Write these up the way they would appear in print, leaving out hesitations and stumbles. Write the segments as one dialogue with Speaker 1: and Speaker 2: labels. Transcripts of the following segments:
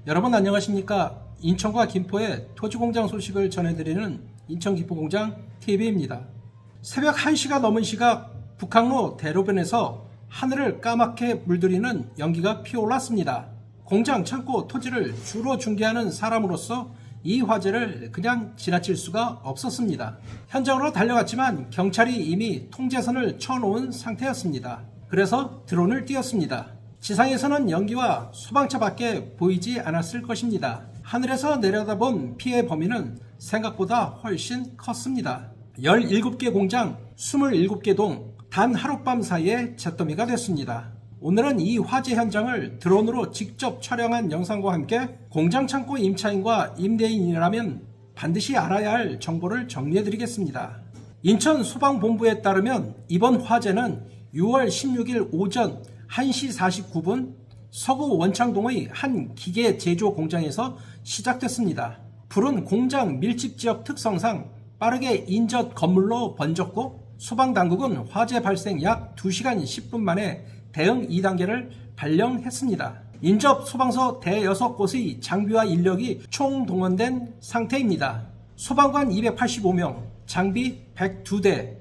Speaker 1: 여러분 안녕하십니까? 인천과 김포의 토지공장 소식을 전해드리는 인천기포공장 TV입니다. 새벽 1시가 넘은 시각 북항로 대로변에서 하늘을 까맣게 물들이는 연기가 피어올랐습니다. 공장, 창고, 토지를 주로 중개하는 사람으로서 이 화재를 그냥 지나칠 수가 없었습니다. 현장으로 달려갔지만 경찰이 이미 통제선을 쳐놓은 상태였습니다. 그래서 드론을 띄웠습니다. 지상에서는 연기와 소방차밖에 보이지 않았을 것입니다. 하늘에서 내려다본 피해 범위는 생각보다 훨씬 컸습니다. 17개 공장, 27개 동, 단 하룻밤 사이에 잿더미가 됐습니다. 오늘은 이 화재 현장을 드론으로 직접 촬영한 영상과 함께 공장 창고 임차인과 임대인이라면 반드시 알아야 할 정보를 정리해드리겠습니다. 인천 소방본부에 따르면 이번 화재는 6월 16일 오전 1시 49분 서구 원창동의 한 기계 제조 공장에서 시작됐습니다. 불은 공장 밀집 지역 특성상 빠르게 인접 건물로 번졌고 소방당국은 화재 발생 약 2시간 10분 만에 대응 2단계를 발령했습니다. 인접 소방서 대여섯 곳의 장비와 인력이 총동원된 상태입니다. 소방관 285명, 장비 102대,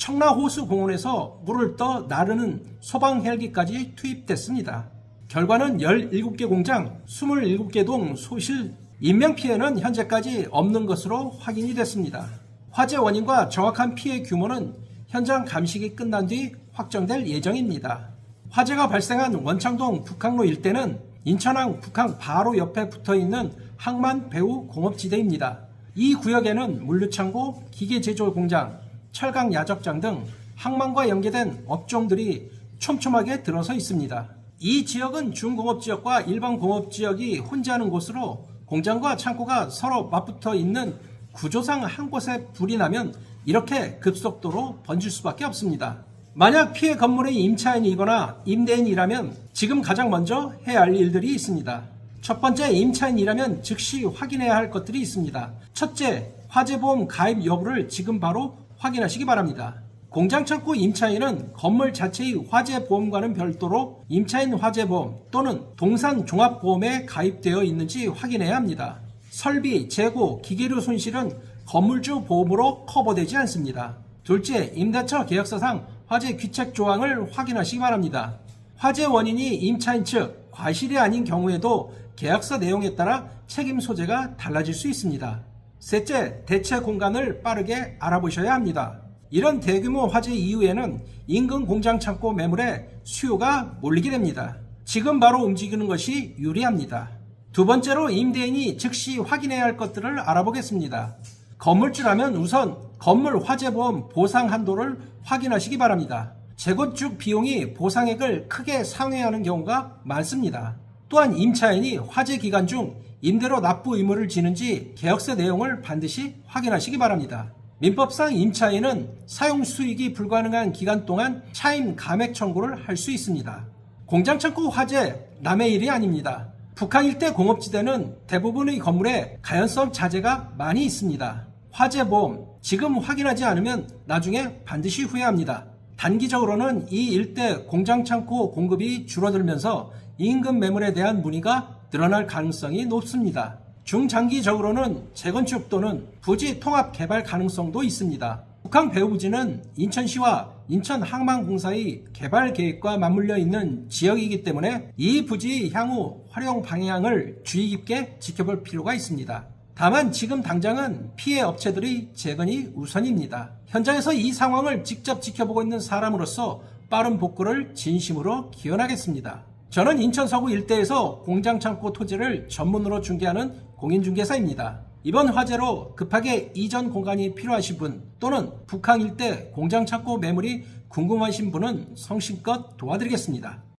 Speaker 1: 청라호수공원에서 물을 떠 나르는 소방 헬기까지 투입됐습니다. 결과는 17개 공장, 27개 동 소실, 인명피해는 현재까지 없는 것으로 확인이 됐습니다. 화재 원인과 정확한 피해 규모는 현장 감식이 끝난 뒤 확정될 예정입니다. 화재가 발생한 원창동 북항로 일대는 인천항 북항 바로 옆에 붙어있는 항만 배후 공업지대입니다. 이 구역에는 물류창고, 기계제조 공장, 철강 야적장 등 항만과 연계된 업종들이 촘촘하게 들어서 있습니다. 이 지역은 중공업지역과 일반 공업지역이 혼재하는 곳으로 공장과 창고가 서로 맞붙어 있는 구조상 한 곳에 불이 나면 이렇게 급속도로 번질 수밖에 없습니다. 만약 피해 건물의 임차인이거나 임대인이라면 지금 가장 먼저 해야 할 일들이 있습니다. 첫 번째, 임차인이라면 즉시 확인해야 할 것들이 있습니다. 첫째, 화재보험 가입 여부를 지금 바로 확인하시기 바랍니다. 공장 창고 임차인은 건물 자체의 화재보험과는 별도로 임차인 화재보험 또는 동산 종합보험에 가입되어 있는지 확인해야 합니다. 설비, 재고, 기계류 손실은 건물주 보험으로 커버되지 않습니다. 둘째, 임대차 계약서상 화재 귀책 조항을 확인하시기 바랍니다. 화재 원인이 임차인 측 과실이 아닌 경우에도 계약서 내용에 따라 책임 소재가 달라질 수 있습니다. 셋째, 대체 공간을 빠르게 알아보셔야 합니다. 이런 대규모 화재 이후에는 인근 공장 창고 매물에 수요가 몰리게 됩니다. 지금 바로 움직이는 것이 유리합니다. 두 번째로, 임대인이 즉시 확인해야 할 것들을 알아보겠습니다. 건물주라면 우선 건물 화재보험 보상 한도를 확인하시기 바랍니다. 재건축 비용이 보상액을 크게 상회하는 경우가 많습니다. 또한 임차인이 화재 기간 중 임대료 납부 의무를 지는지 계약서 내용을 반드시 확인하시기 바랍니다. 민법상 임차인은 사용 수익이 불가능한 기간 동안 차임 감액 청구를 할 수 있습니다. 공장 창고 화재 남의 일이 아닙니다. 북한 일대 공업지대는 대부분의 건물에 가연성 자재가 많이 있습니다. 화재보험 지금 확인하지 않으면 나중에 반드시 후회합니다. 단기적으로는 이 일대 공장 창고 공급이 줄어들면서 인근 매물에 대한 문의가 늘어날 가능성이 높습니다. 중장기적으로는 재건축 또는 부지 통합 개발 가능성도 있습니다. 북한 배후부지는 인천시와 인천항만공사의 개발 계획과 맞물려 있는 지역이기 때문에 이 부지의 향후 활용 방향을 주의 깊게 지켜볼 필요가 있습니다. 다만 지금 당장은 피해 업체들의 재건이 우선입니다. 현장에서 이 상황을 직접 지켜보고 있는 사람으로서 빠른 복구를 진심으로 기원하겠습니다. 저는 인천 서구 일대에서 공장 창고 토지를 전문으로 중개하는 공인중개사입니다. 이번 화재로 급하게 이전 공간이 필요하신 분 또는 북한 일대 공장 창고 매물이 궁금하신 분은 성심껏 도와드리겠습니다.